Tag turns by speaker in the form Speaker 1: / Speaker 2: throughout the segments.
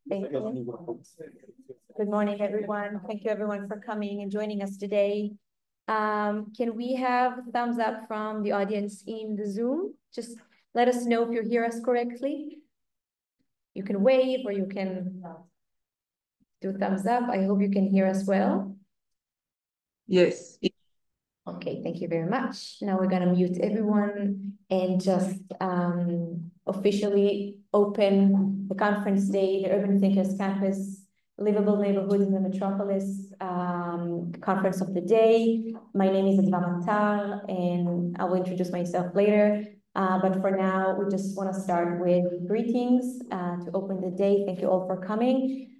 Speaker 1: Thank you. Good morning, everyone. Thank you, everyone, for coming and joining us today. Can we have a thumbs up from the audience in the Zoom? Just let us know if you hear us correctly. You can wave or you can do thumbs up. I hope you can hear us well.
Speaker 2: Yes.
Speaker 1: Okay, thank you very much. Now we're going to mute everyone and just officially open the conference day, the Urban Thinkers Campus, Livable Neighborhoods in the Metropolis conference of the day. My name is Adva, and I will introduce myself later. But for now, we just want to start with greetings to open the day. Thank you all for coming.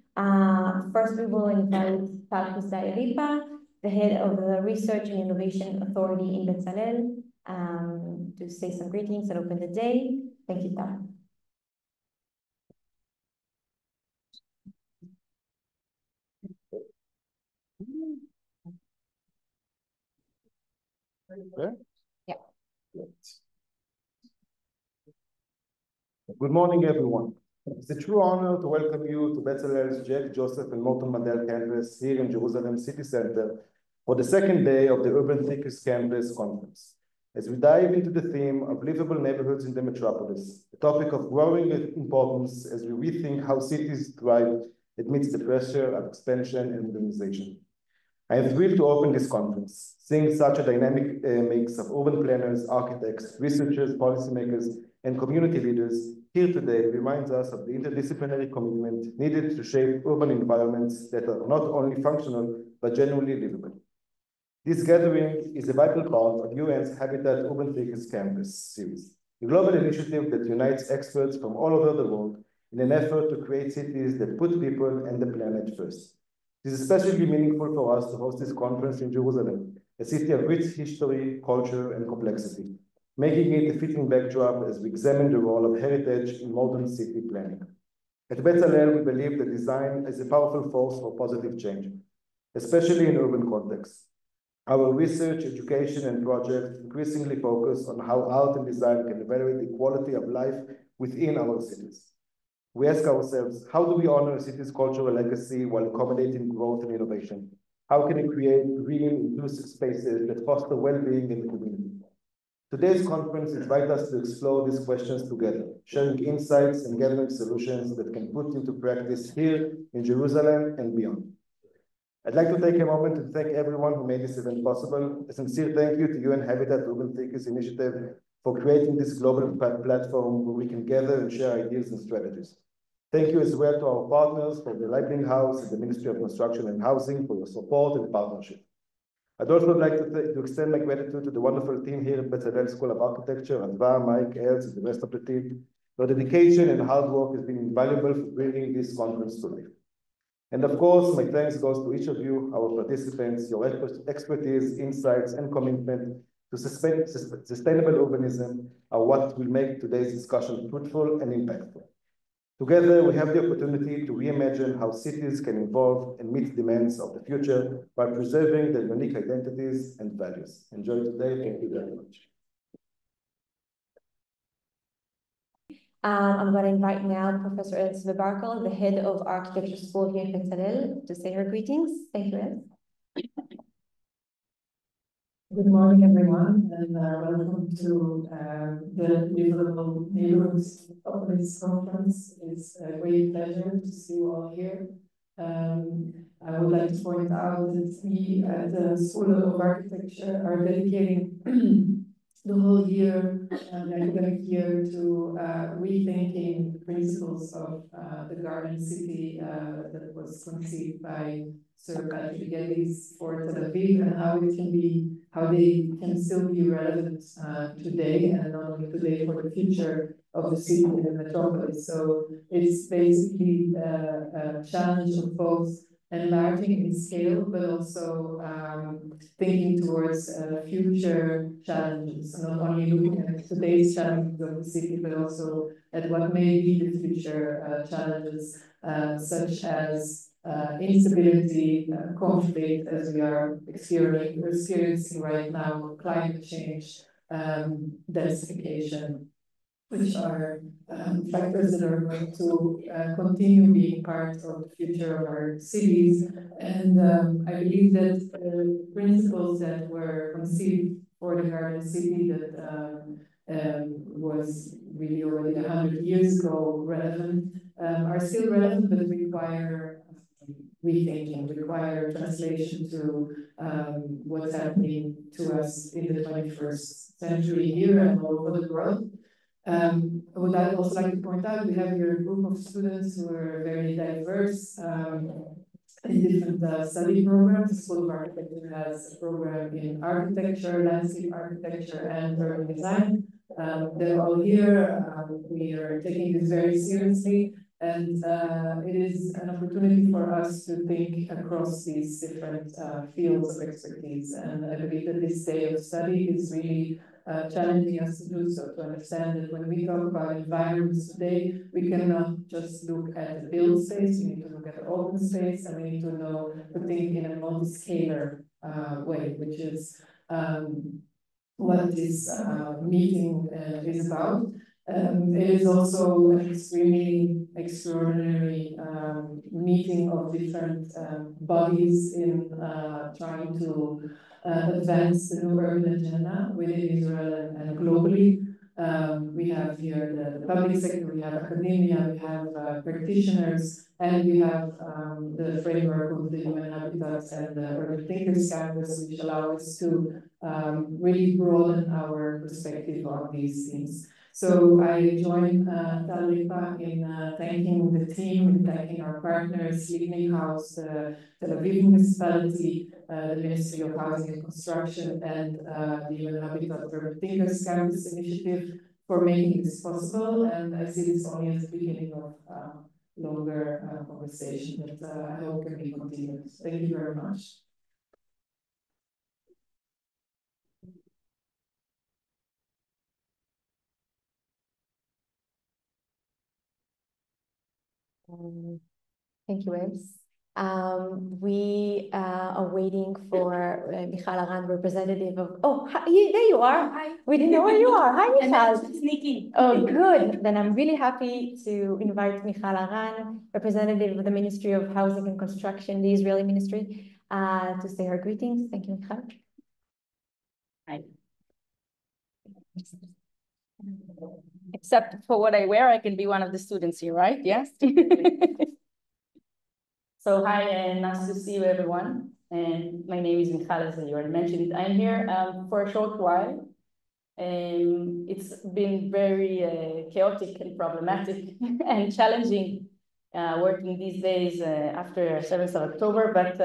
Speaker 1: First, we will invite Tal Elipa, the head of the Research and Innovation Authority in Bezalel, to say some greetings and open the day. Thank you, Tal.
Speaker 3: Okay.
Speaker 1: Yeah.
Speaker 3: Good morning, everyone. It's a true honor to welcome you to Bezalel's Jack Joseph and Morton Mandel campus here in Jerusalem City Center for the second day of the Urban Thinkers Campus Conference. As we dive into the theme of livable neighborhoods in the metropolis, a topic of growing importance as we rethink how cities thrive amidst the pressure of expansion and modernization. I am thrilled to open this conference, seeing such a dynamic mix of urban planners, architects, researchers, policymakers, and community leaders here today reminds us of the interdisciplinary commitment needed to shape urban environments that are not only functional, but genuinely livable. This gathering is a vital part of UN's Habitat Urban Thinkers Campus series, a global initiative that unites experts from all over the world in an effort to create cities that put people and the planet first. It is especially meaningful for us to host this conference in Jerusalem, a city of rich history, culture, and complexity, making it a fitting backdrop as we examine the role of heritage in modern city planning. At Bezalel, we believe that design is a powerful force for positive change, especially in urban contexts. Our research, education, and projects increasingly focus on how art and design can evaluate the quality of life within our cities. We ask ourselves, how do we honor a city's cultural legacy while accommodating growth and innovation? How can we create green, inclusive spaces that foster well-being in the community? Today's conference invites us to explore these questions together, sharing insights and gathering solutions that can put into practice here in Jerusalem and beyond. I'd like to take a moment to thank everyone who made this event possible. A sincere thank you to UN Habitat Urban Thinkers Initiative for creating this global platform where we can gather and share ideas and strategies. Thank you as well to our partners from the Liebling Haus and the Ministry of Construction and Housing for your support and partnership. I'd also like to extend my gratitude to the wonderful team here at Bezalel School of Architecture, Adva, Mike, Els, and the rest of the team. Your dedication and hard work has been invaluable for bringing this conference to life. And of course, my thanks goes to each of you, our participants. Your expertise, insights, and commitment to sustainable urbanism are what will make today's discussion fruitful and impactful. Together, we have the opportunity to reimagine how cities can evolve and meet demands of the future while preserving their unique identities and values. Enjoy today. Thank you very much.
Speaker 1: I'm going to invite now Professor Elizabeth Barkel, the head of Architecture School here in Bezalel, to say her greetings. Thank you, Ez.
Speaker 2: Good morning, everyone, and welcome to the Livable Neighborhoods Conference. It's a great pleasure to see you all here. I would like to point out that we at the School of Architecture are dedicating the whole year, the academic year, to rethinking the principles of the Garden City that was conceived by Sir Patrick Geddes for Tel Aviv, and how they can still be relevant today, and not only today, for the future of the city and the metropolis. So it's basically a challenge of both enlarging in scale, but also thinking towards future challenges, not only looking at today's challenges of the city, but also at what may be the future challenges, such as instability, conflict, as we are experiencing right now, climate change, densification. which are factors that are going to continue being part of the future of our cities. And I believe that principles that were conceived for the Garden City that was really already 100 years ago relevant, are still relevant, but require rethinking, require translation to what's happening to us in the 21st century here and all over the world. What I'd also like to point out, we have here a group of students who are very diverse in different study programs. The School of Architecture has a program in architecture, landscape architecture, and urban design. They're all here. We are taking this very seriously, and it is an opportunity for us to think across these different fields of expertise. And I believe that this day of study is really challenging us to do so, to understand that when we talk about environments today, we cannot just look at the build space, we need to look at the open space, and we need to know to think in a multi-scalar way, which is what this meeting is about. It is also an extremely extraordinary meeting of different bodies in trying to advance the new urban agenda within Israel and globally. We have here the public sector, we have academia, we have practitioners, and we have the framework of the Human Habitats and the Urban Thinkers Campus, which allow us to really broaden our perspective on these things. So I join Tal in thanking the team, in thanking our partners, Liebling Haus, Tel Aviv municipality, the Ministry of Housing and Construction, and the Human Habitat Urban Thinkers Campus initiative for making this possible. And I see this only as the beginning of longer conversation that I hope can be continued. Thank you very much.
Speaker 1: Thank you, Ms. We are waiting for Michal Aran, representative of. Oh, hi, there you are. Hi. We didn't know where you are. Hi, Michal.
Speaker 4: Sneaky.
Speaker 1: Oh, good. Then I'm really happy to invite Michal Aran, representative of the Ministry of Housing and Construction, the Israeli Ministry, to say her greetings. Thank you, Michal.
Speaker 4: Hi. Except for what I wear, I can be one of the students here, right? Yes. So hi, and nice to see you, everyone. And my name is Michal, as you already mentioned. I'm here for a short while. It's been very chaotic and problematic and challenging working these days after 7th of October, but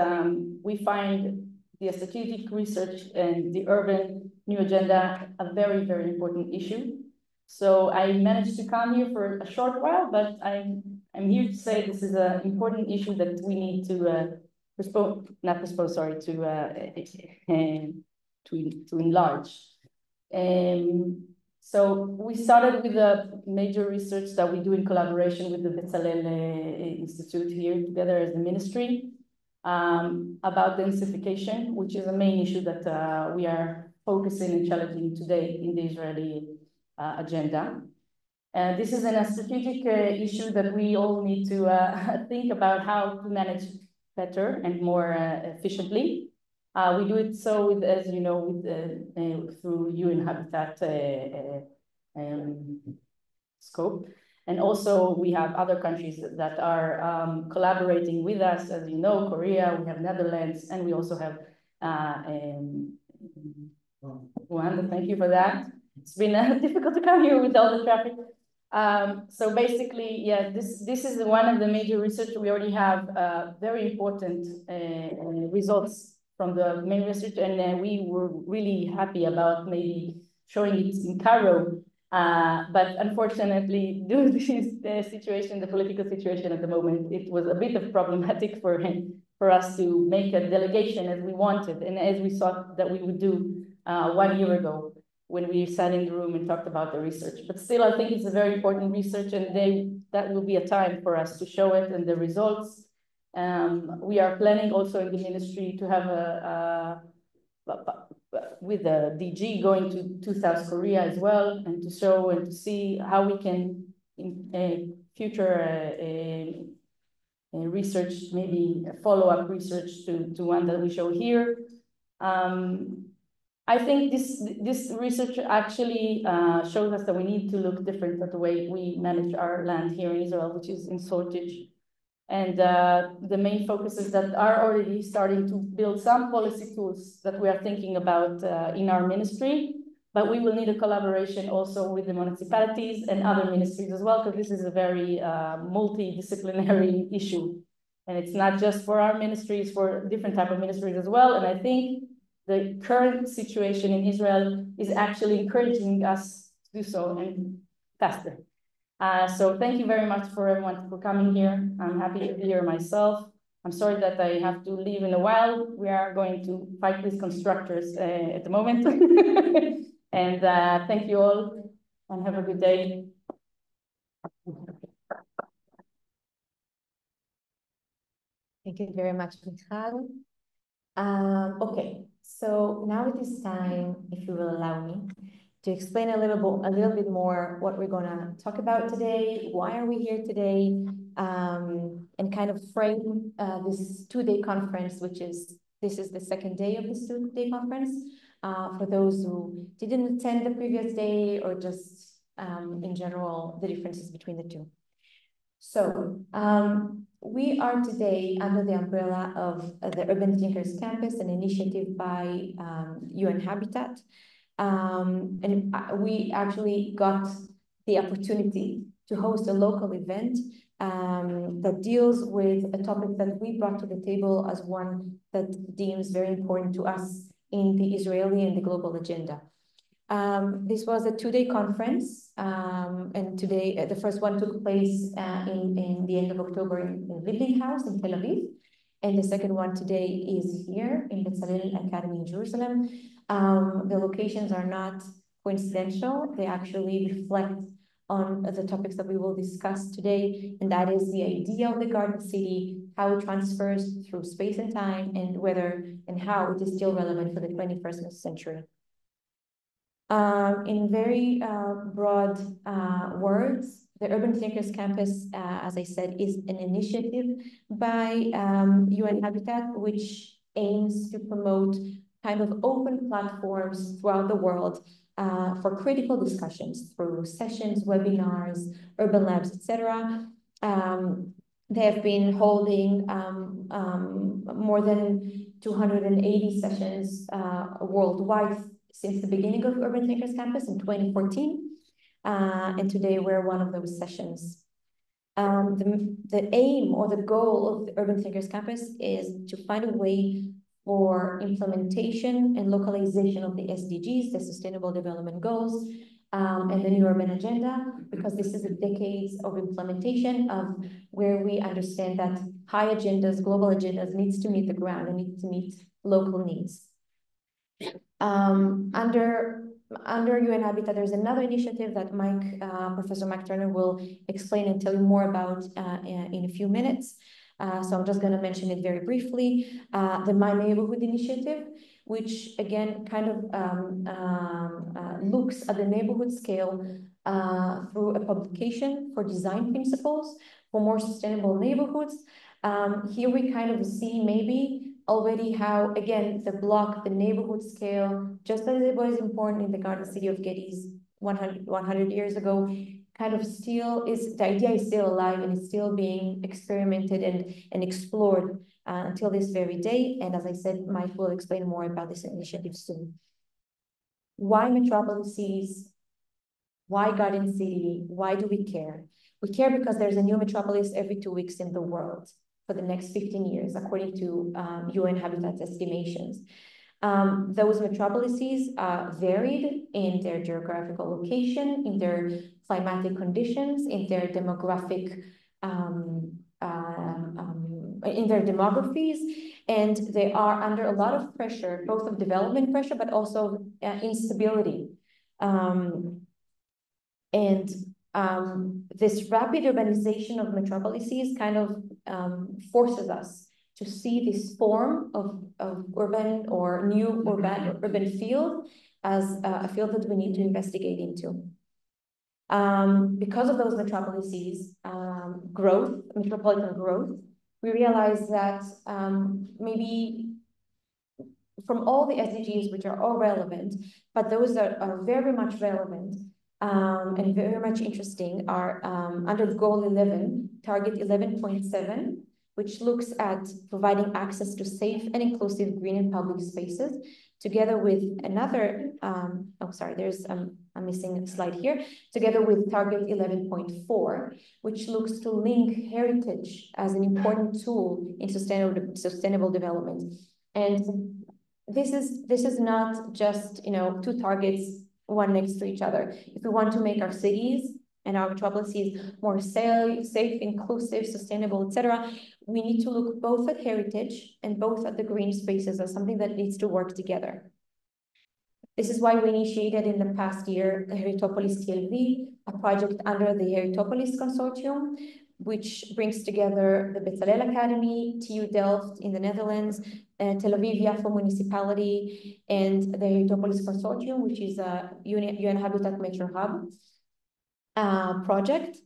Speaker 4: we find the strategic research and the urban new agenda a very, very important issue. So I managed to come here for a short while, but I'm here to say this is an important issue that we need to enlarge. So we started with a major research that we do in collaboration with the Bezalel Institute here together as the ministry about densification, which is a main issue that we are focusing and challenging today in the Israeli agenda. This is a strategic issue that we all need to think about how to manage better and more efficiently. We do it so with, as you know, with through UN Habitat scope. And also we have other countries that are collaborating with us, as you know, Korea, we have Netherlands, and we also have Rwanda. Thank you for that. It's been difficult to come here with all the traffic. So basically, yeah, this is one of the major research. We already have very important results from the main research, and we were really happy about maybe showing it in Cairo. But unfortunately, due to this situation, the political situation at the moment, it was a bit of problematic for us to make a delegation as we wanted and as we thought that we would do 1 year ago, when we sat in the room and talked about the research. But still, I think it's a very important research, and that will be a time for us to show it and the results. We are planning also in the ministry to have with the DG going to South Korea as well, and to show and to see how we can in future research, maybe a follow-up research to one that we show here. I think this research actually shows us that we need to look different at the way we manage our land here in Israel, which is in shortage. And the main focuses that are already starting to build some policy tools that we are thinking about in our ministry, but we will need a collaboration also with the municipalities and other ministries as well, because this is a very multidisciplinary issue. And it's not just for our ministries, for different type of ministries as well. And I think the current situation in Israel is actually encouraging us to do so and faster. So thank you very much for everyone for coming here. I'm happy to be here myself. I'm sorry that I have to leave in a while. We are going to fight with constructors at the moment. And thank you all and have a good day.
Speaker 1: Thank you very much, Michal. Okay, so now it is time, if you will allow me, to explain a little bit more what we're going to talk about today, why are we here today, and kind of frame this two-day conference, this is the second day of this two-day conference, for those who didn't attend the previous day or just in general, the differences between the two. So we are today under the umbrella of the Urban Thinkers Campus, an initiative by UN Habitat. And we actually got the opportunity to host a local event that deals with a topic that we brought to the table as one that deems very important to us in the Israeli and the global agenda. This was a two-day conference, and today the first one took place in the end of October in Liebling Haus in Tel Aviv, and the second one today is here in Bezalel Academy in Jerusalem. The locations are not coincidental. They actually reflect on the topics that we will discuss today, and that is the idea of the Garden City, how it transfers through space and time, and whether and how it is still relevant for the 21st century. In very broad words, the Urban Thinkers Campus, as I said, is an initiative by UN Habitat, which aims to promote kind of open platforms throughout the world for critical discussions through sessions, webinars, urban labs, etc. They have been holding more than 280 sessions worldwide since the beginning of Urban Thinkers Campus in 2014, and today we're one of those sessions. The aim or the goal of the Urban Thinkers Campus is to find a way for implementation and localization of the SDGs, the Sustainable Development Goals, and the New Urban Agenda, because this is a decades of implementation of where we understand that high agendas, global agendas needs to meet the ground and needs to meet local needs. Under UN Habitat, there's another initiative that Professor Mike Turner will explain and tell you more about in a few minutes. So I'm just going to mention it very briefly. The My Neighborhood initiative, which again kind of looks at the neighborhood scale through a publication for design principles for more sustainable neighborhoods. Here we kind of see maybe already how, again, the neighborhood scale, just as it was important in the Garden City of Geddes 100 years ago, kind of still is, the idea is still alive and it's still being experimented and explored until this very day. And as I said, Mike will explain more about this initiative soon. Why metropolis cities? Why Garden City? Why do we care? We care because there's a new metropolis every 2 weeks in the world for the next 15 years, according to UN Habitat's estimations. Those metropolises are varied in their geographical location, in their climatic conditions, in their demographic, in their demographies, and they are under a lot of pressure, both of development pressure, but also instability. This rapid urbanization of metropolises kind of forces us to see this form of urban or new urban field as a field that we need to investigate into. Because of those metropolises metropolitan growth, we realize that maybe from all the SDGs, which are all relevant, but those that are very much relevant and very much interesting are under goal 11, target 11.7, which looks at providing access to safe and inclusive green and public spaces, together with another, I'm missing a slide here, together with target 11.4, which looks to link heritage as an important tool in sustainable development. And this is not just, two targets, one next to each other. If we want to make our cities and our metropolises more safe, inclusive, sustainable, etc., we need to look both at heritage and both at the green spaces as something that needs to work together. This is why we initiated in the past year Metropolis Tel Aviv, a project under the Metropolis Consortium, which brings together the Bezalel Academy, TU Delft in the Netherlands, Tel Aviv Yafo Municipality, and the Metropolis Consortium, which is a UN Habitat Metro Hub project.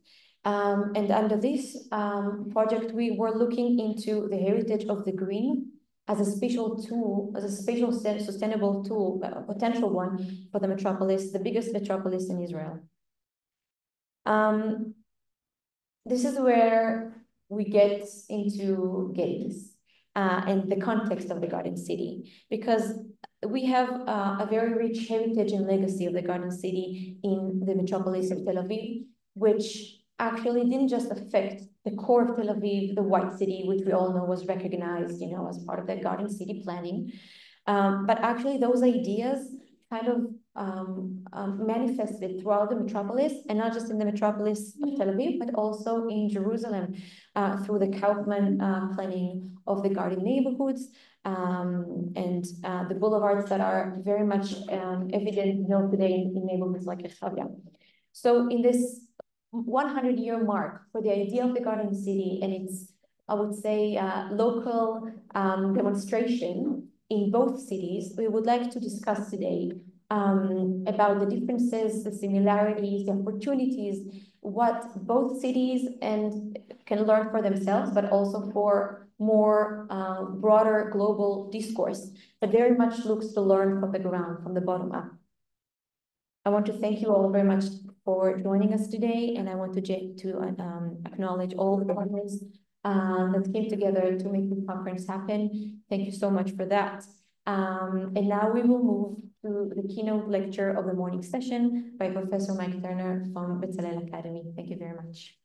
Speaker 1: And under this project, we were looking into the heritage of the green as a special tool, as a special sustainable tool, a potential one for the metropolis, the biggest metropolis in Israel. This is where we get into gates and the context of the Garden City, because we have a very rich heritage and legacy of the Garden City in the metropolis of Tel Aviv, which actually didn't just affect the core of Tel Aviv, the White City, which we all know was recognized, as part of the Garden City planning. But actually those ideas kind of manifested throughout the metropolis, and not just in the metropolis of Tel Aviv, but also in Jerusalem through the Kaufman planning of the garden neighborhoods and the boulevards that are very much evident today in neighborhoods like Rehavia. So in this 100-year mark for the idea of the Garden City and its, I would say, local demonstration in both cities, we would like to discuss today about the differences, the similarities, the opportunities, what both cities can learn for themselves, but also for more broader global discourse that very much looks to learn from the ground, from the bottom up. I want to thank you all very much for joining us today, and I want to acknowledge all the partners that came together to make the conference happen. Thank you so much for that. And now we will move to the keynote lecture of the morning session by Professor Mike Turner from Bezalel Academy. Thank you very much.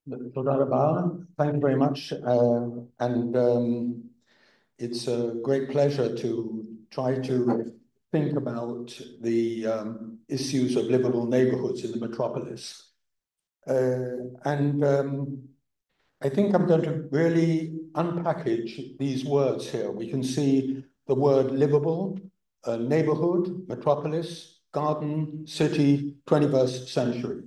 Speaker 5: Thank you very much. It's a great pleasure to try to think about the issues of livable neighborhoods in the metropolis. I think I'm going to really unpackage these words here. We can see the word livable, neighborhood, metropolis, garden, city, 21st century.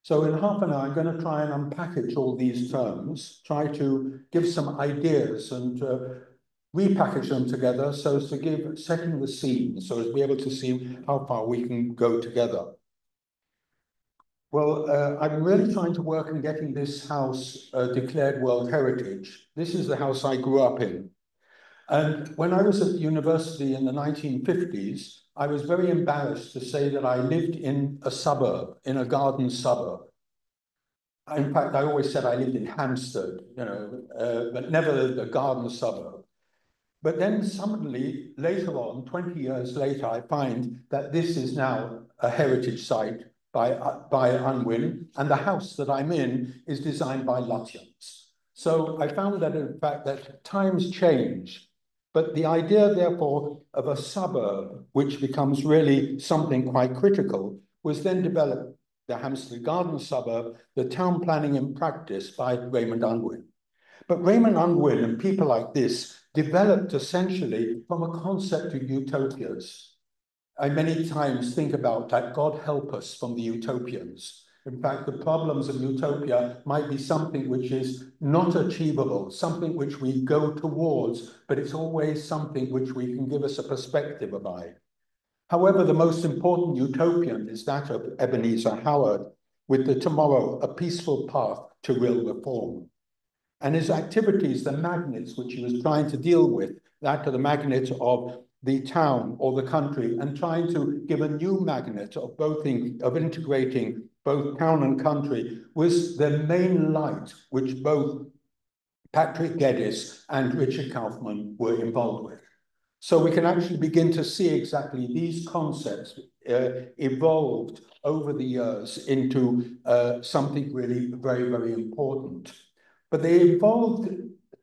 Speaker 5: So in half an hour, I'm going to try and unpackage all these terms, try to give some ideas and repackage them together so as to setting the scene, so as to be able to see how far we can go together. Well, I'm really trying to work on getting this house declared World Heritage. This is the house I grew up in. And when I was at university in the 1950s, I was very embarrassed to say that I lived in a suburb, in a garden suburb. In fact, I always said I lived in Hampstead, but never the garden suburb. But then suddenly, later on, 20 years later, I find that this is now a heritage site by Unwin, and the house that I'm in is designed by Lutyens. So I found that, in fact, that times change. But the idea, therefore, of a suburb, which becomes really something quite critical, was then developed, the Hampstead Garden suburb, the town planning in practice by Raymond Unwin. But Raymond Unwin and people like this developed essentially from a concept of utopias. I many times think about that God help us from the utopians. In fact, the problems of utopia might be something which is not achievable, something which we go towards, but it's always something which we can give us a perspective about. However, the most important utopian is that of Ebenezer Howard, with the Tomorrow, a Peaceful Path to Real Reform. And his activities, the magnets which he was trying to deal with, that of the magnet of the town or the country, and trying to give a new magnet of integrating both town and country, was the main light which both Patrick Geddes and Richard Kaufman were involved with. So we can actually begin to see exactly these concepts evolved over the years into something really very, very important. But they evolved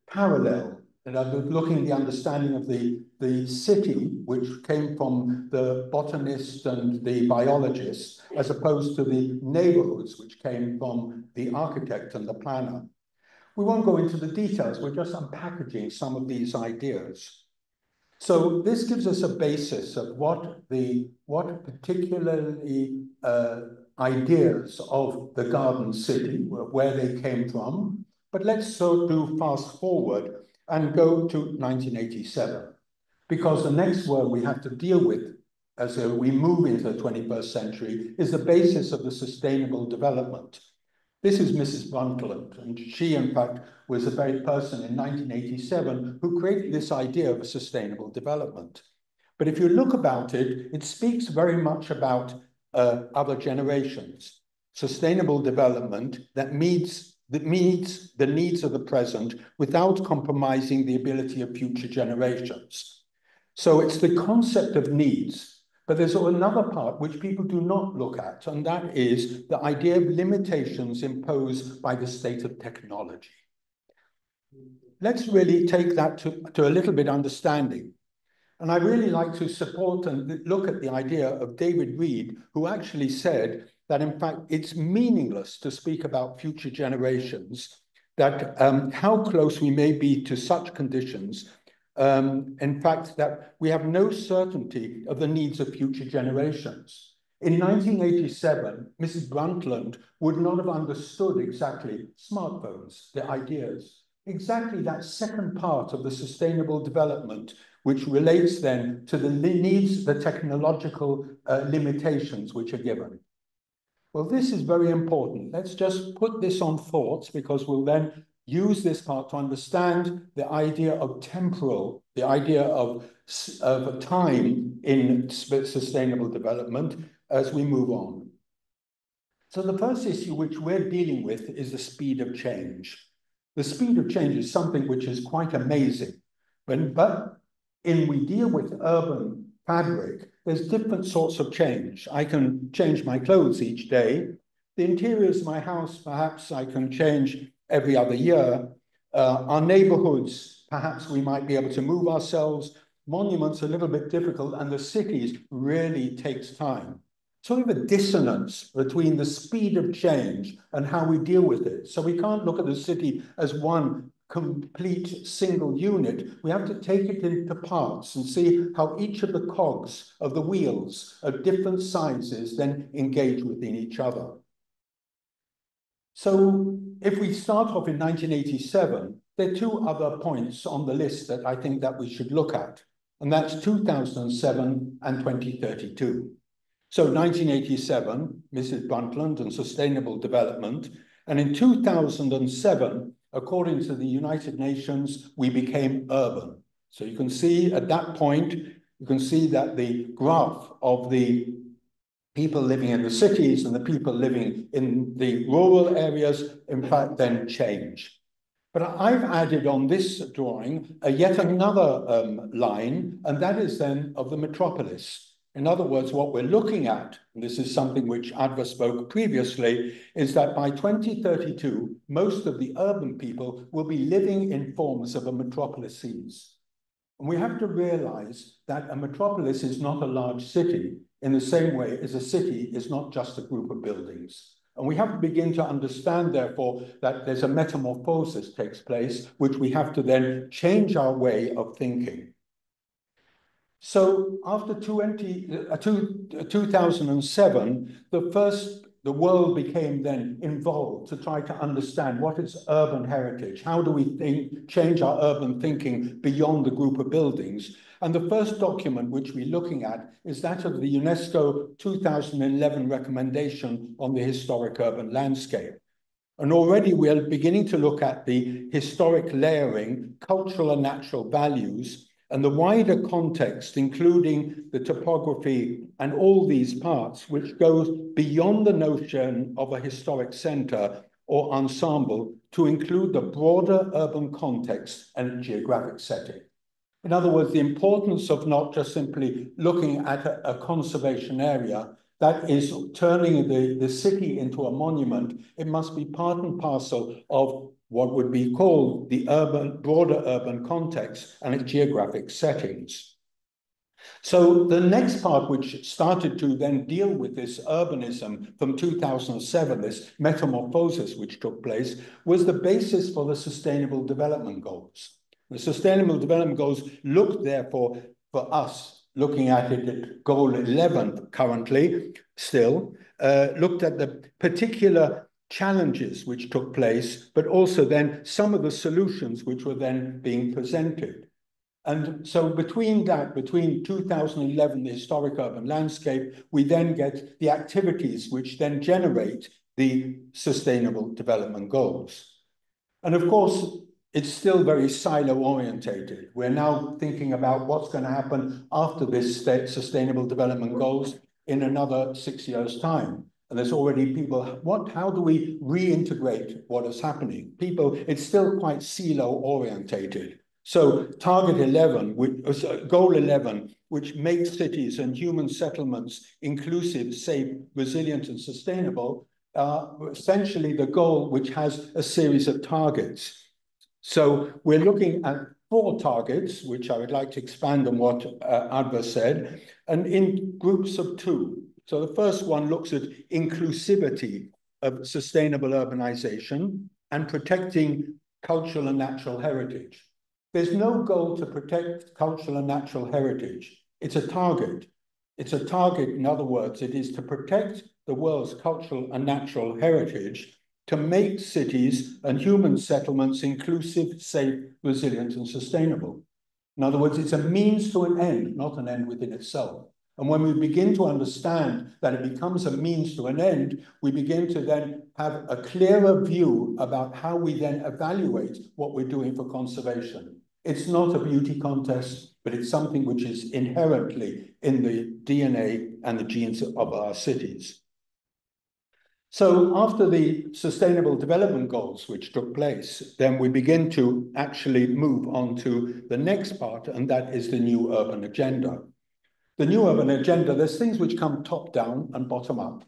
Speaker 5: parallel, and looking at the understanding of the city, which came from the botanist and the biologist, as opposed to the neighborhoods, which came from the architect and the planner. We won't go into the details, we're just unpackaging some of these ideas. So this gives us a basis of what particularly ideas of the Garden City, where they came from. But let's do fast forward and go to 1987, because the next word we have to deal with as we move into the 21st century is the basis of the sustainable development. This is Mrs. Brundtland, and she, in fact, was the very person in 1987 who created this idea of a sustainable development. But if you look about it, it speaks very much about other generations. Sustainable development that meets the needs of the present without compromising the ability of future generations. So it's the concept of needs. But there's another part which people do not look at, and that is the idea of limitations imposed by the state of technology. Let's really take that to a little bit understanding. And I really like to support and look at the idea of David Reed, who actually said that, in fact, it's meaningless to speak about future generations, that how close we may be to such conditions, in fact, that we have no certainty of the needs of future generations. In 1987, Mrs. Brundtland would not have understood exactly smartphones, the ideas, exactly that second part of the sustainable development, which relates then to the needs, the technological limitations which are given. Well, this is very important. Let's just put this on thoughts, because we'll then use this part to understand the idea of temporal, the idea of time in sustainable development as we move on. So the first issue which we're dealing with is the speed of change. The speed of change is something which is quite amazing. But we deal with urban fabric, there's different sorts of change. I can change my clothes each day. The interiors of my house, perhaps I can change every other year. Our neighborhoods, perhaps we might be able to move ourselves. Monuments are a little bit difficult, and the cities really takes time. So we have a dissonance between the speed of change and how we deal with it. So we can't look at the city as one complete single unit. We have to take it into parts and see how each of the cogs of the wheels of different sizes then engage within each other. So if we start off in 1987, there are two other points on the list that I think that we should look at, and that's 2007 and 2032. So 1987, Mrs. Brundtland and Sustainable Development, and in 2007, according to the United Nations, we became urban. So you can see at that point, you can see that the graph of the people living in the cities and the people living in the rural areas, in fact, then change. But I've added on this drawing yet another line, and that is then of the metropolis. In other words, what we're looking at, and this is something which Adva spoke previously, is that by 2032, most of the urban people will be living in forms of a metropolises. And we have to realize that a metropolis is not a large city in the same way as a city is not just a group of buildings. And we have to begin to understand, therefore, that there's a metamorphosis takes place, which we have to then change our way of thinking. So after 2007, the world became then involved to try to understand what is urban heritage. How do we change our urban thinking beyond the group of buildings? And the first document which we're looking at is that of the UNESCO 2011 recommendation on the historic urban landscape. And already we are beginning to look at the historic layering, cultural and natural values, and the wider context, including the topography and all these parts, which goes beyond the notion of a historic center or ensemble to include the broader urban context and geographic setting. In other words, the importance of not just simply looking at a conservation area, that is turning the city into a monument. It must be part and parcel of what would be called the broader urban context and its geographic settings. So the next part, which started to then deal with this urbanism from 2007, this metamorphosis which took place, was the basis for the Sustainable Development Goals. The Sustainable Development Goals looked, therefore, for us, looking at it at Goal 11 currently, still, looked at the particular challenges which took place, but also then some of the solutions which were then being presented. And so between 2011, the historic urban landscape, we then get the activities which then generate the Sustainable Development Goals. And of course, it's still very silo-orientated. We're now thinking about what's going to happen after this Sustainable Development Goals in another 6 years' time. And there's already people, how do we reintegrate what is happening? It's still quite silo-orientated. So target 11, goal 11, which makes cities and human settlements inclusive, safe, resilient, and sustainable, essentially the goal which has a series of targets. So we're looking at 4 targets, which I would like to expand on what Adva said, and in groups of 2. So the first one looks at inclusivity of sustainable urbanization and protecting cultural and natural heritage. There's no goal to protect cultural and natural heritage. It's a target. It's a target, in other words, it is to protect the world's cultural and natural heritage, to make cities and human settlements inclusive, safe, resilient, and sustainable. In other words, it's a means to an end, not an end within itself. And when we begin to understand that it becomes a means to an end, we begin to then have a clearer view about how we then evaluate what we're doing for conservation. It's not a beauty contest, but it's something which is inherently in the DNA and the genes of our cities. So after the Sustainable Development Goals, which took place, then we begin to actually move on to the next part, and that is the new urban agenda. The new urban agenda, there's things which come top down and bottom up,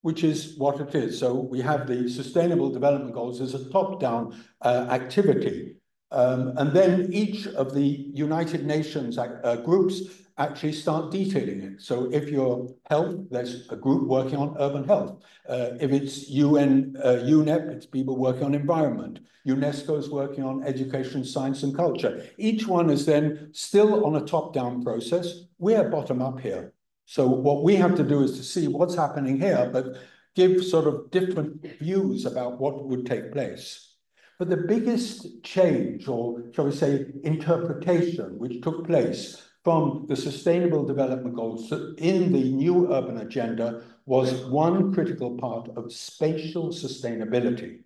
Speaker 5: which is what it is. So we have the Sustainable Development Goals as a top-down activity. And then each of the United Nations groups actually start detailing it. So if you're health, there's a group working on urban health. If it's UNEP, it's people working on environment. UNESCO is working on education, science, and culture. Each one is then still on a top-down process. We're bottom-up here. So what we have to do is to see what's happening here, but give sort of different views about what would take place. But the biggest change, or shall we say, interpretation, which took place from the Sustainable Development Goals in the new urban agenda was one critical part of spatial sustainability.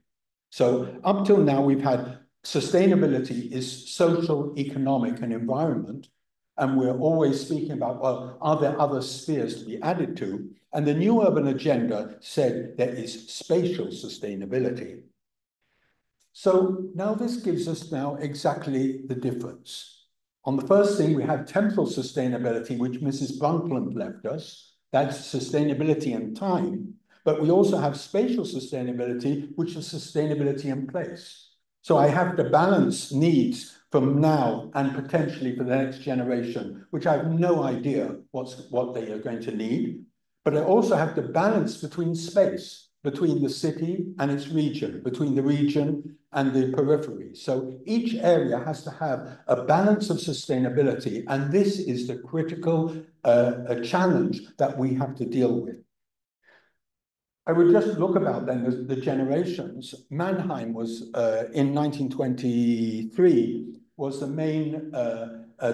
Speaker 5: So up till now, we've had sustainability is social, economic, and environment. And we're always speaking about, well, are there other spheres to be added to? And the new urban agenda said there is spatial sustainability. So now this gives us now exactly the difference. On the first thing, we have temporal sustainability, which Mrs. Brundtland left us. That's sustainability in time. But we also have spatial sustainability, which is sustainability in place. So I have to balance needs from now and potentially for the next generation, which I have no idea what they are going to need. But I also have to balance between space. between the city and its region, between the region and the periphery. So each area has to have a balance of sustainability, and this is the critical challenge that we have to deal with. I would just look about then the generations. Mannheim was, in 1923, was the main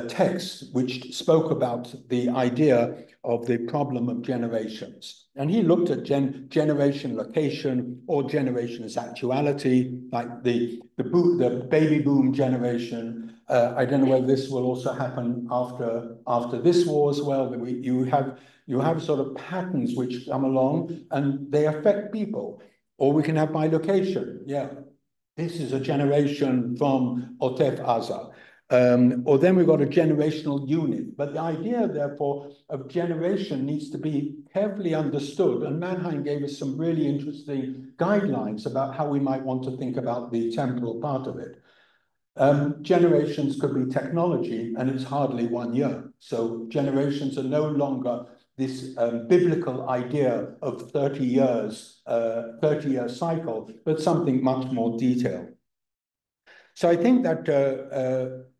Speaker 5: text which spoke about the idea of the problem of generations. And he looked at generation location or generation as actuality, like the baby boom generation. I don't know whether this will also happen after this war as well. You have sort of patterns which come along and they affect people. Or we can have by location. Yeah, this is a generation from Otef Aza. Or then we've got a generational unit. But the idea, therefore, of generation needs to be carefully understood. And Mannheim gave us some really interesting guidelines about how we might want to think about the temporal part of it. Generations could be technology, and it's hardly 1 year. So generations are no longer this biblical idea of 30 years, 30-year cycle, but something much more detailed. So I think that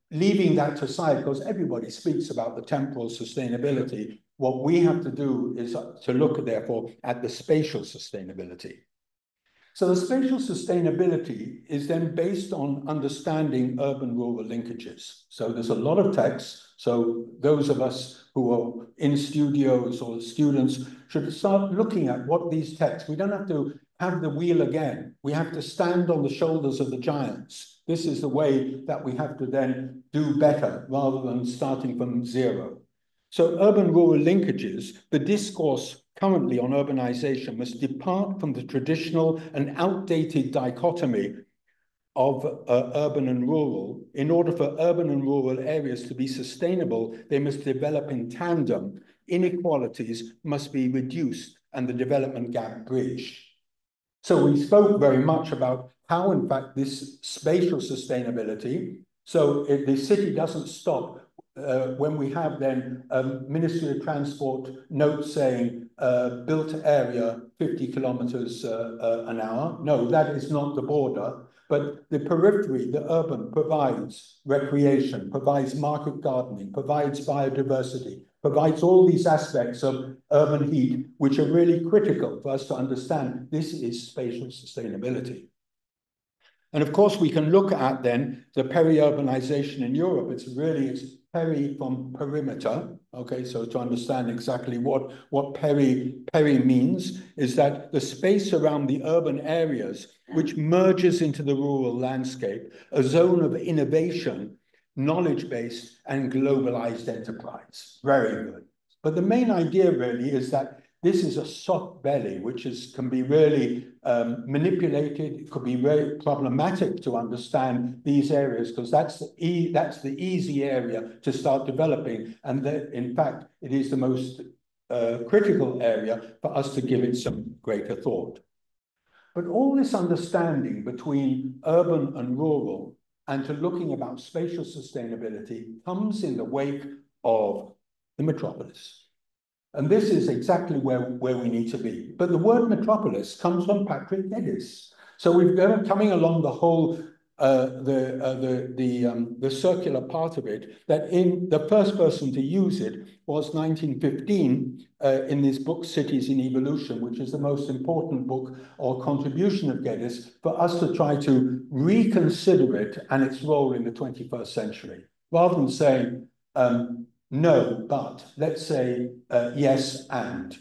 Speaker 5: leaving that aside, because everybody speaks about the temporal sustainability, what we have to do is to look, therefore, at the spatial sustainability. So the spatial sustainability is then based on understanding urban-rural linkages. So there's a lot of text. So those of us who are in studios or students should start looking at what these texts. We don't have to have the wheel again. We have to stand on the shoulders of the giants. This is the way that we have to then do better rather than starting from zero. So urban-rural linkages, the discourse currently on urbanization must depart from the traditional and outdated dichotomy of urban and rural. In order for urban and rural areas to be sustainable, they must develop in tandem. Inequalities must be reduced and the development gap bridged. So we spoke very much about how, in fact, this spatial sustainability, so the city doesn't stop when we have then Ministry of Transport notes saying built area 50 kilometers an hour. No, that is not the border. But the periphery, the urban, provides recreation, provides market gardening, provides biodiversity, provides all these aspects of urban heat, which are really critical for us to understand this is spatial sustainability. And of course, we can look at then the peri-urbanization in Europe. It's peri from perimeter. Okay, so to understand exactly what peri means is that the space around the urban areas, which merges into the rural landscape, a zone of innovation, knowledge-based and globalized enterprise. Very good. But the main idea really is that this is a soft belly, which can be really manipulated. It could be very problematic to understand these areas because that's the easy area to start developing. And that, in fact, it is the most critical area for us to give it some greater thought. But all this understanding between urban and rural and to looking about spatial sustainability comes in the wake of the metropolis. And this is exactly where we need to be. But the word metropolis comes from Patrick Geddes. So we've got coming along the whole, the circular part of it, that in the first person to use it was 1915 in this book, Cities in Evolution, which is the most important book or contribution of Geddes for us to try to reconsider it and its role in the 21st century, rather than saying, no, but let's say yes, and.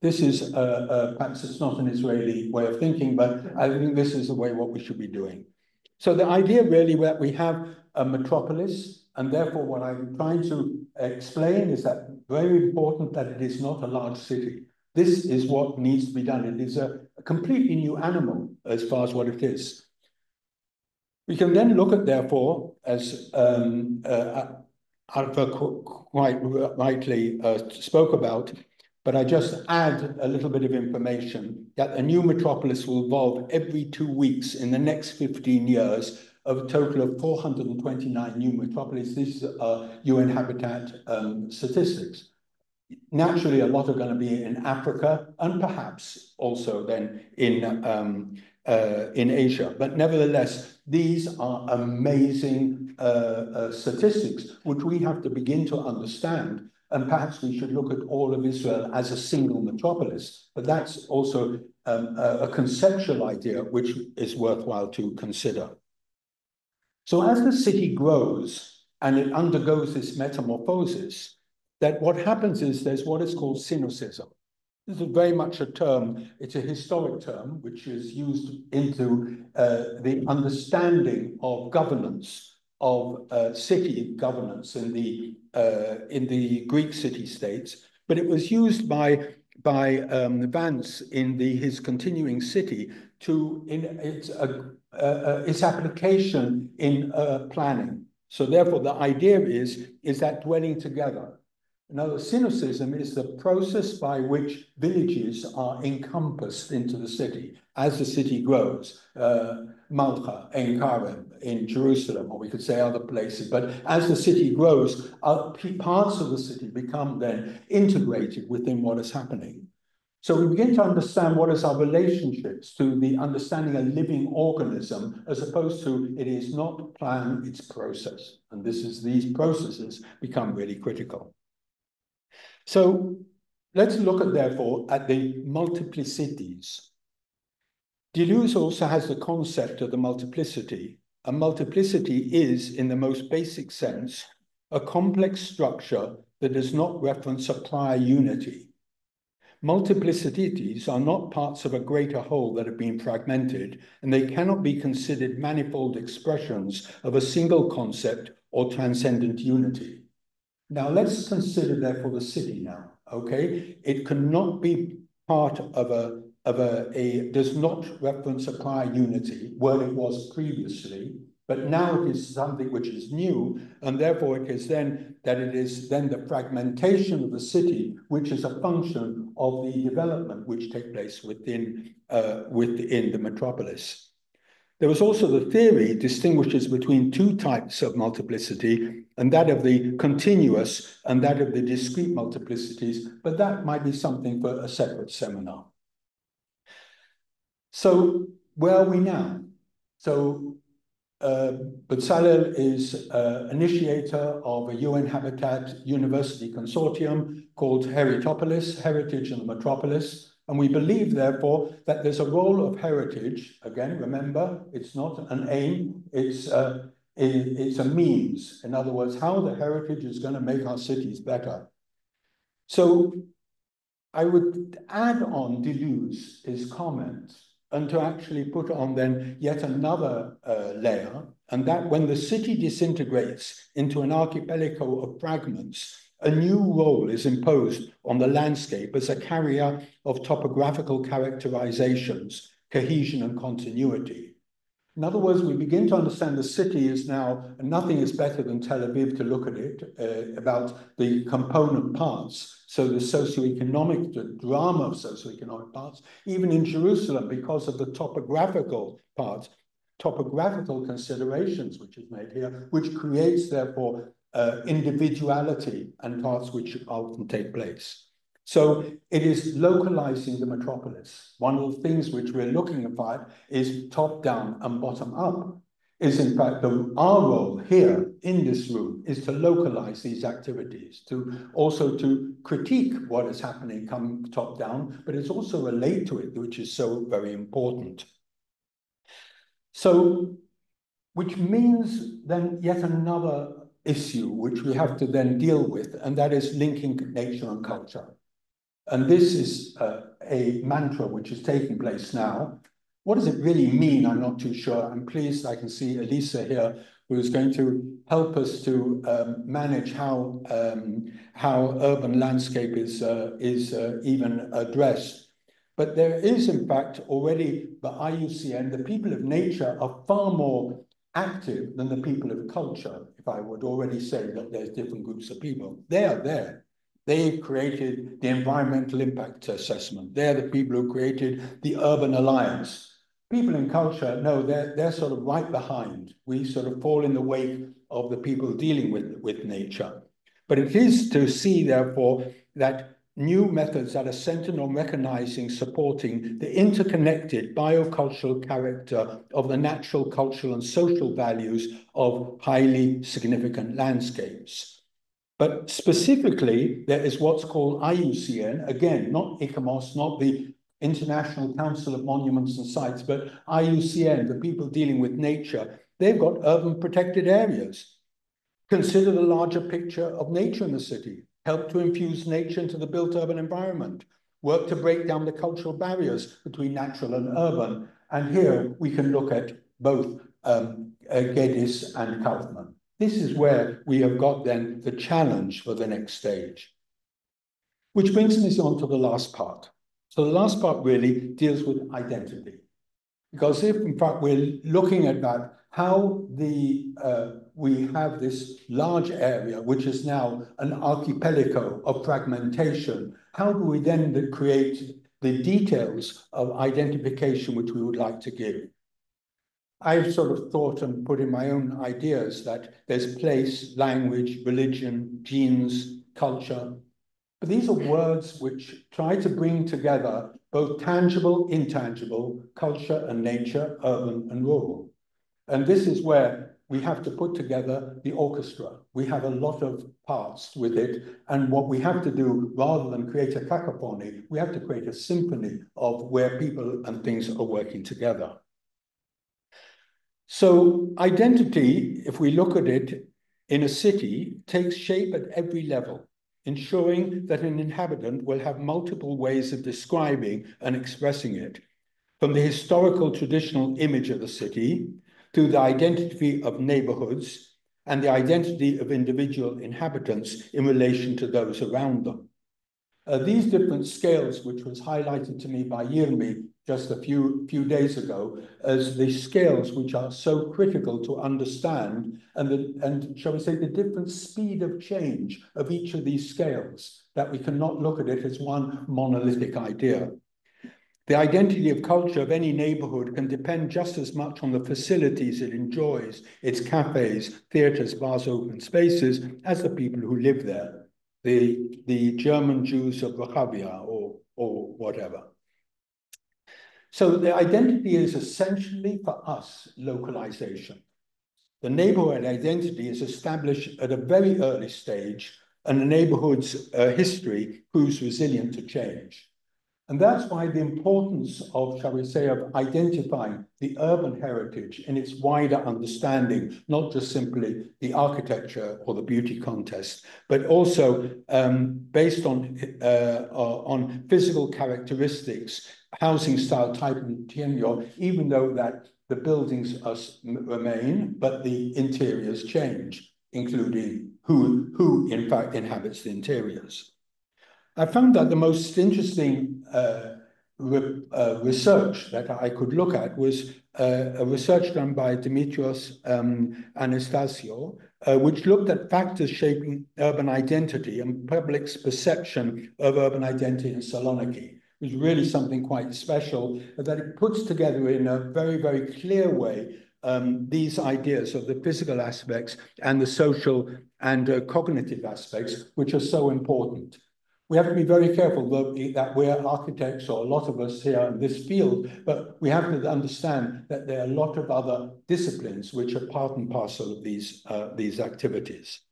Speaker 5: This is, perhaps it's not an Israeli way of thinking, but I think this is the way what we should be doing. So the idea really that we have a metropolis, and therefore what I'm trying to explain is that very important that it is not a large city. This is what needs to be done. It is a completely new animal as far as what it is. We can then look at, therefore, as Alpha quite rightly spoke about, but I just add a little bit of information that a new metropolis will evolve every 2 weeks in the next 15 years of a total of 429 new metropolises. These are UN Habitat statistics. naturally, a lot are going to be in Africa and perhaps also then in Asia. But nevertheless, these are amazing statistics, which we have to begin to understand. And perhaps we should look at all of Israel as a single metropolis. But that's also a conceptual idea which is worthwhile to consider. So as the city grows and it undergoes this metamorphosis, that what happens is there's what is called synocism. This is very much a term, it's a historic term, which is used into the understanding of governance, of city governance in the Greek city-states, but it was used by Vance in his continuing city in its application in planning. So therefore, the idea is that dwelling together. Now, synocism is the process by which villages are encompassed into the city as the city grows. Malcha, Ein Karem, in Jerusalem, or we could say other places. But as the city grows, parts of the city become then integrated within what is happening. So we begin to understand what is our relationships to the understanding a living organism, as opposed to it is not plan, it's process. And these processes become really critical. So let's look at, therefore, at the multiplicities. Deleuze also has the concept of the multiplicity. A multiplicity is, in the most basic sense, a complex structure that does not reference a prior unity. Multiplicities are not parts of a greater whole that have been fragmented, and they cannot be considered manifold expressions of a single concept or transcendent unity. Now, let's consider, therefore, the city now, okay? It cannot be part of does not reference a prior unity, where it was previously, but now it is something which is new, and therefore it is then the fragmentation of the city, which is a function of the development which take place within the metropolis. There was also the theory distinguishes between two types of multiplicity, and that of the continuous and that of the discrete multiplicities, but that might be something for a separate seminar. So where are we now? So Bezalel is initiator of a UN Habitat University consortium called Metropolis, Heritage in the Metropolis. And we believe, therefore, that there's a role of heritage. Again, remember, it's not an aim, it's a means. In other words, how the heritage is going to make our cities better. So I would add on Deleuze's comment and to actually put on then yet another layer, and that when the city disintegrates into an archipelago of fragments, a new role is imposed on the landscape as a carrier of topographical characterizations, cohesion and continuity. In other words, we begin to understand the city is now, and nothing is better than Tel Aviv to look at it, about the component parts. So the socioeconomic, the drama of socioeconomic parts, even in Jerusalem, because of the topographical parts, topographical considerations which is made here, which creates, therefore, individuality and parts which often take place. So it is localizing the metropolis. One of the things which we're looking at is top down and bottom up, is in fact our role here in this room is to localize these activities, to also to critique what is happening come top down, but it's also relate to it, which is so very important. So, which means then yet another issue which we have to then deal with, and that is linking nature and culture. And this is a mantra which is taking place now. What does it really mean? I'm not too sure. I'm pleased I can see Elisa here, who is going to help us to manage how urban landscape is even addressed. But there is, in fact, already the IUCN, the people of nature are far more active than the people of culture, if I would already say that there's different groups of people. They are there. They've created the environmental impact assessment. They're the people who created the Urban Alliance. People in culture, no, they're sort of right behind. We sort of fall in the wake of the people dealing with nature. But it is to see, therefore, that new methods that are centered on recognizing, supporting the interconnected biocultural character of the natural, cultural, and social values of highly significant landscapes. But specifically, there is what's called IUCN, again, not ICOMOS, not the International Council of Monuments and Sites, but IUCN, the people dealing with nature. They've got urban protected areas. Consider the larger picture of nature in the city. Help to infuse nature into the built urban environment. Work to break down the cultural barriers between natural and urban. And here we can look at both Geddes and Kaufman. This is where we have got then the challenge for the next stage. Which brings us on to the last part. So the last part really deals with identity. Because if, in fact, we're looking at that, how we have this large area, which is now an archipelago of fragmentation, how do we then create the details of identification which we would like to give? I've sort of thought and put in my own ideas that there's place, language, religion, genes, culture. But these are words which try to bring together both tangible, intangible, culture and nature, urban and rural. And this is where we have to put together the orchestra. We have a lot of parts with it. And what we have to do, rather than create a cacophony, we have to create a symphony of where people and things are working together. So identity, if we look at it in a city, takes shape at every level, ensuring that an inhabitant will have multiple ways of describing and expressing it, from the historical traditional image of the city to the identity of neighborhoods and the identity of individual inhabitants in relation to those around them. These different scales, which was highlighted to me by Yirmi just a few days ago, as the scales which are so critical to understand, and shall we say, the different speed of change of each of these scales, that we cannot look at it as one monolithic idea. The identity of culture of any neighborhood can depend just as much on the facilities it enjoys, its cafes, theaters, bars, open spaces, as the people who live there. The German Jews of Wachavia or whatever. So the identity is essentially for us localization. The neighborhood identity is established at a very early stage, and the neighborhood's history proves resilient to change. And that's why the importance of, shall we say, of identifying the urban heritage in its wider understanding, not just simply the architecture or the beauty contest, but also based on physical characteristics, housing style, type, and tenure, even though that the buildings remain, but the interiors change, including who in fact inhabits the interiors. I found that the most interesting research that I could look at was a research done by Dimitrios Anastasio, which looked at factors shaping urban identity and public's perception of urban identity in Saloniki. It was really something quite special, that it puts together in a very, very clear way these ideas of the physical aspects and the social and cognitive aspects, which are so important. We have to be very careful that we're architects, or a lot of us here in this field, but we have to understand that there are a lot of other disciplines which are part and parcel of these activities.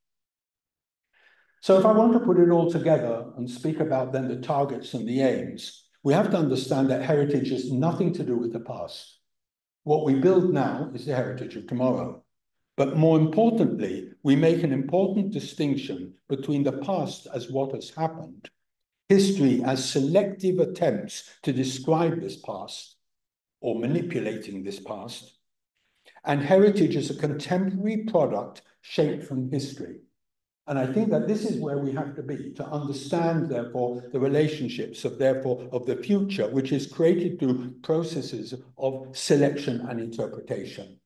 Speaker 5: So if I want to put it all together and speak about then the targets and the aims, we have to understand that heritage has nothing to do with the past. What we build now is the heritage of tomorrow. But more importantly, we make an important distinction between the past as what has happened, history as selective attempts to describe this past or manipulating this past, and heritage as a contemporary product shaped from history. And I think that this is where we have to be, to understand, therefore, the relationships of the future, which is created through processes of selection and interpretation.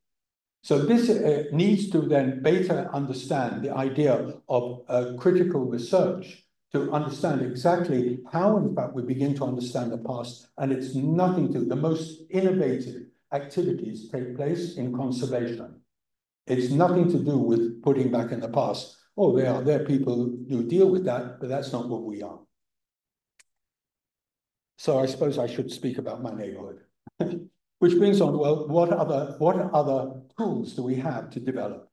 Speaker 5: So this needs to then better understand the idea of critical research to understand exactly how, in fact, we begin to understand the past. And it's nothing to, the most innovative activities take place in conservation. It's nothing to do with putting back in the past. Oh, there are people who deal with that, but that's not what we are. So I suppose I should speak about my neighborhood. Which brings on, well, what other tools do we have to develop?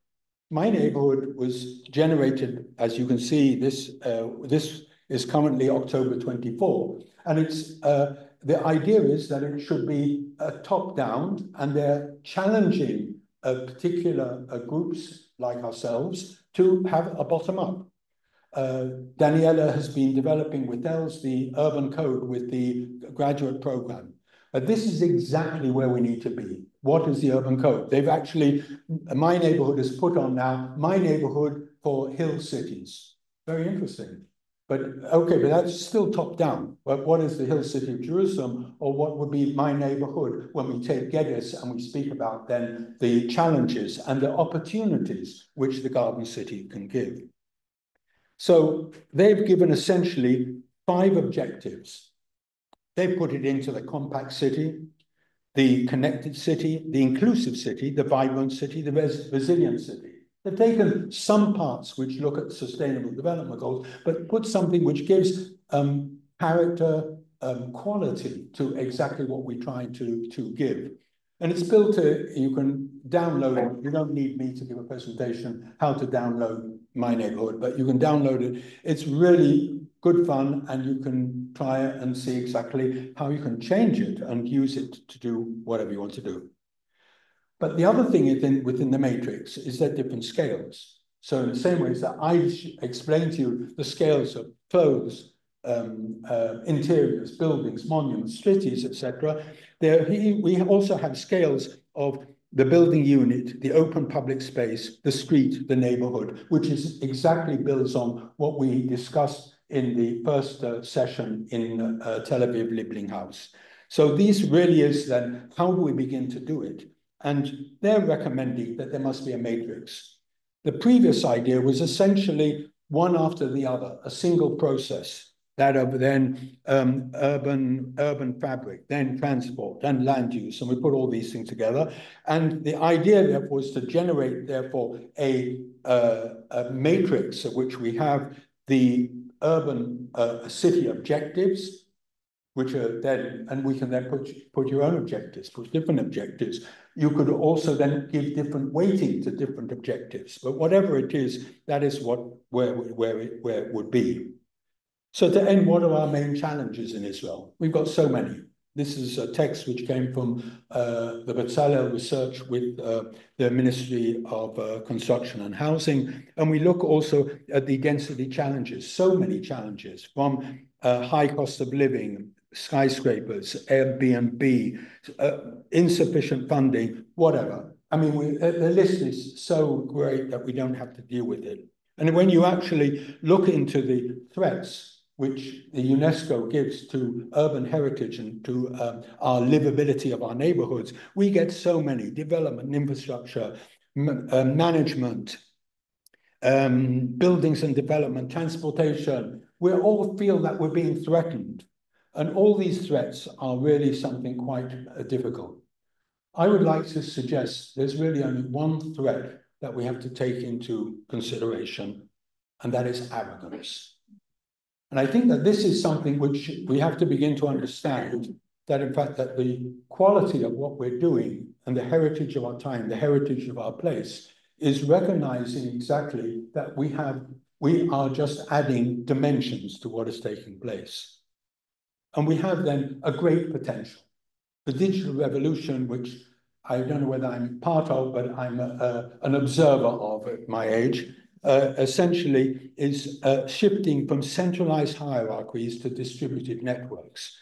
Speaker 5: My neighborhood was generated, as you can see, this is currently October 24, and it's the idea is that it should be top-down, and they're challenging particular groups like ourselves to have a bottom-up. Daniela has been developing with Els the urban code with the graduate program. This is exactly where we need to be. What is the urban code? They've actually, my neighborhood has put on now, my neighborhood for hill cities. Very interesting. But okay, but that's still top down. But what is the hill city of Jerusalem, or what would be my neighborhood when we take Geddes and we speak about then the challenges and the opportunities which the garden city can give? So they've given essentially 5 objectives. They put it into the compact city, the connected city, the inclusive city, the vibrant city, the resilient city. They've taken some parts which look at sustainable development goals, but put something which gives character, quality to exactly what we're trying to give. And it's built you can download it. You don't need me to give a presentation how to download my neighborhood, but you can download it. It's really good fun, and you can try it and see exactly how you can change it and use it to do whatever you want to do. But the other thing within the matrix is that different scales. So in the same way that I explained to you the scales of clothes, interiors, buildings, monuments, cities, etc. We also have scales of the building unit, the open public space, the street, the neighborhood, which is exactly builds on what we discussed in the first session in Tel Aviv Liebling Haus. So these really is then, how do we begin to do it? And they're recommending that there must be a matrix. The previous idea was essentially one after the other, a single process, that of then urban fabric, then transport, then land use, and we put all these things together. And the idea, therefore, was to generate, therefore, a matrix of which we have the urban city objectives, which are then, and we can then put your own objectives, put different objectives. You could also then give different weighting to different objectives, but whatever it is, that is where it would be. So to end, what are our main challenges in Israel? We've got so many. This is a text which came from the Bezalel research with the Ministry of Construction and Housing. And we look also at the density challenges, so many challenges, from high cost of living, skyscrapers, Airbnb, insufficient funding, whatever. I mean, the list is so great that we don't have to deal with it. And when you actually look into the threats which the UNESCO gives to urban heritage and to our livability of our neighborhoods, we get so many: development, infrastructure, management, buildings and development, transportation. We all feel that we're being threatened. And all these threats are really something quite difficult. I would like to suggest there's really only one threat that we have to take into consideration, and that is arrogance. And I think that this is something which we have to begin to understand, that in fact that the quality of what we're doing and the heritage of our time, the heritage of our place, is recognizing exactly that we are just adding dimensions to what is taking place. And we have then a great potential. The digital revolution, which I don't know whether I'm part of, but I'm an observer of at my age, essentially is shifting from centralized hierarchies to distributed networks.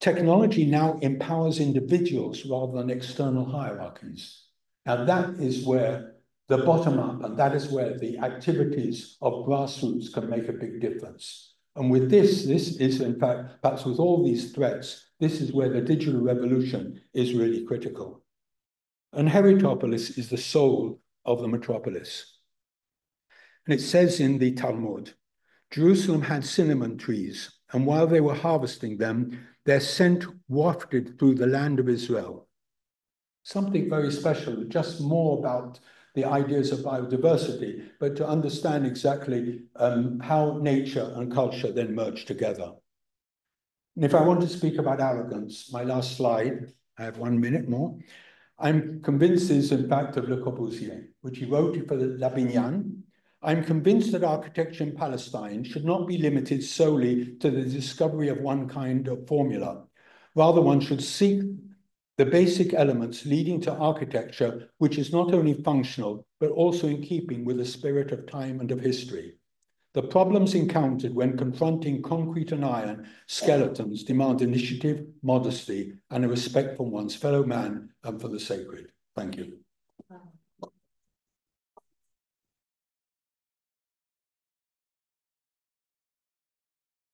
Speaker 5: Technology now empowers individuals rather than external hierarchies. Now that is where the bottom up, and that is where the activities of grassroots can make a big difference. And with this is in fact, perhaps with all these threats, this is where the digital revolution is really critical. And Metropolis is the soul of the metropolis. And it says in the Talmud, Jerusalem had cinnamon trees, and while they were harvesting them, their scent wafted through the land of Israel. Something very special, just more about the ideas of biodiversity, but to understand exactly how nature and culture then merge together. And if I want to speak about arrogance, my last slide, I have 1 minute more. I'm convinced this is in fact of Le Corbusier, which he wrote for the Libling. I'm convinced that architecture in Palestine should not be limited solely to the discovery of one kind of formula. Rather, one should seek the basic elements leading to architecture, which is not only functional, but also in keeping with the spirit of time and of history. The problems encountered when confronting concrete and iron skeletons demand initiative, modesty, and a respect for one's fellow man and for the sacred. Thank you.